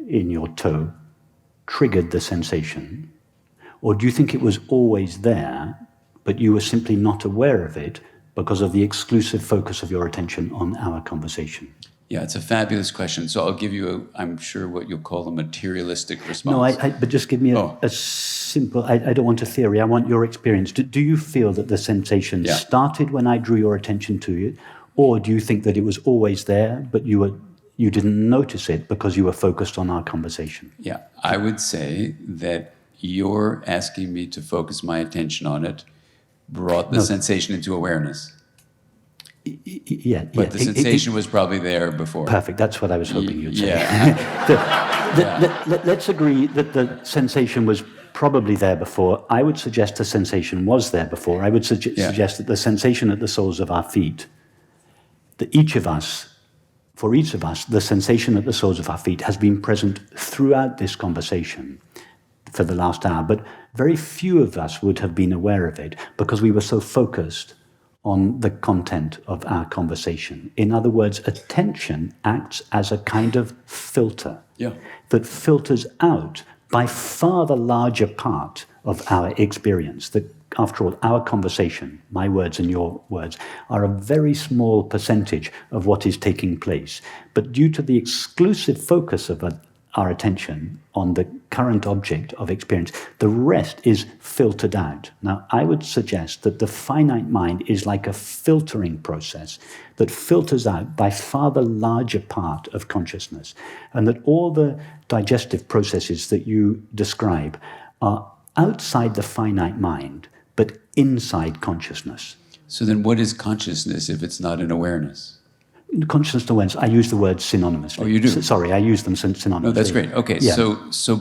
in your toe triggered the sensation? Or do you think it was always there, but you were simply not aware of it because of the exclusive focus of your attention on our conversation? Yeah, it's a fabulous question. So I'll give you, I'm sure, what you'll call a materialistic response. No, but just give me Oh. a simple, I don't want a theory, I want your experience. Do you feel that the sensation Yeah. started when I drew your attention to it, or do you think that it was always there, but you didn't notice it because you were focused on our conversation? Yeah, I would say that you're asking me to focus my attention on it brought the No. sensation into awareness. Yeah. But the sensation was probably there before. Perfect, that's what I was hoping you'd say. Yeah. Let's agree that the sensation was probably there before. I would suggest the sensation was there before. I would suggest that the sensation at the soles of our feet, that for each of us, the sensation at the soles of our feet has been present throughout this conversation for the last hour, but very few of us would have been aware of it because we were so focused on the content of our conversation. In other words, attention acts as a kind of filter that filters out by far the larger part of our experience. That, after all, our conversation, my words and your words, are a very small percentage of what is taking place. But due to the exclusive focus of our attention on the current object of experience, the rest is filtered out. Now, I would suggest that the finite mind is like a filtering process that filters out by far the larger part of consciousness, and that all the digestive processes that you describe are outside the finite mind, but inside consciousness. So then what is consciousness if it's not an awareness? Consciousness and awareness, I use the words synonymously. Oh, you do? Sorry, I use them synonymously. No, that's great. Okay, Yeah.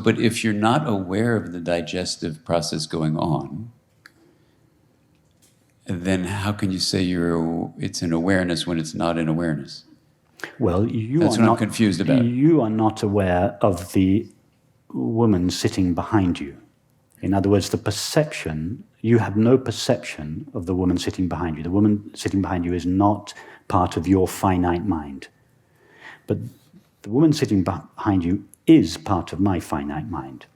but if you're not aware of the digestive process going on, then how can you say it's an awareness when it's not an awareness? Well, That's what I'm confused about. You are not aware of the woman sitting behind you. In other words, you have no perception of the woman sitting behind you. The woman sitting behind you is not part of your finite mind. But the woman sitting behind you is part of my finite mind.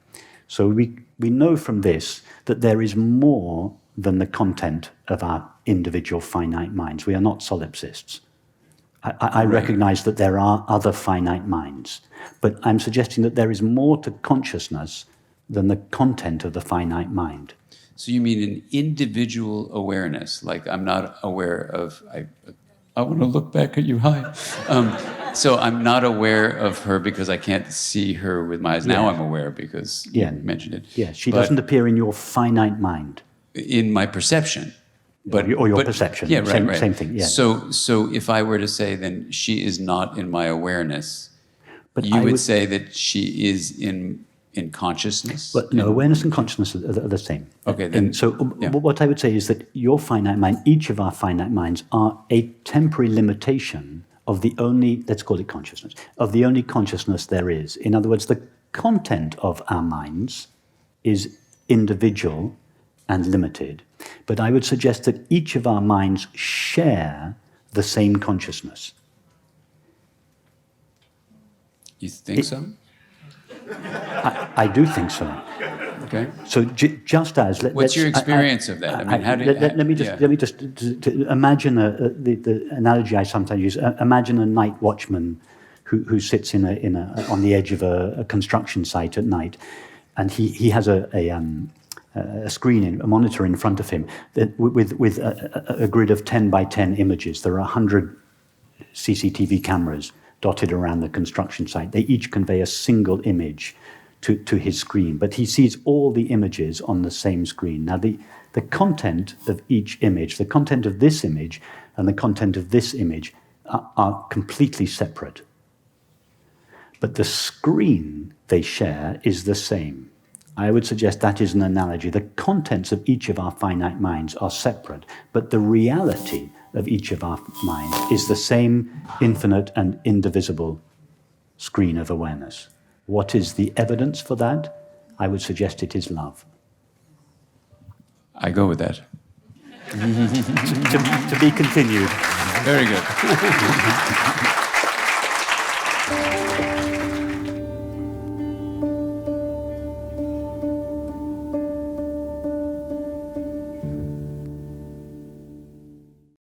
So we know from this that there is more than the content of our individual finite minds. We are not solipsists. I recognize that there are other finite minds, but I'm suggesting that there is more to consciousness than the content of the finite mind. So you mean an individual awareness, like I'm not aware of, I want to look back at you, hi. So I'm not aware of her because I can't see her with my eyes. Now I'm aware because you mentioned it. Yeah, she doesn't appear in your finite mind. In my perception. Or your perception. Yeah, right. Same thing, yeah. So if I were to say then she is not in my awareness, But you I would say that she is in consciousness? But no, awareness and consciousness are the same. Okay, then. And so what I would say is that your finite mind, each of our finite minds, are a temporary limitation of the only, let's call it consciousness, of the only consciousness there is. In other words, the content of our minds is individual and limited, but I would suggest that each of our minds share the same consciousness. You think so? I do think so. Okay. So just as What's your experience of that? I mean, how do you? let me just to imagine the analogy I sometimes use. Imagine a night watchman who sits on the edge of a construction site at night, and he has a screen, a monitor in front of him with a grid of 10 by 10 images. There are 100 CCTV cameras dotted around the construction site. They each convey a single image to his screen, but he sees all the images on the same screen. Now, the content of each image, the content of this image and the content of this image are completely separate. But the screen they share is the same. I would suggest that is an analogy. The contents of each of our finite minds are separate, but the reality of each of our minds is the same infinite and indivisible screen of awareness. What is the evidence for that? I would suggest it is love. I go with that. To be continued. Very good.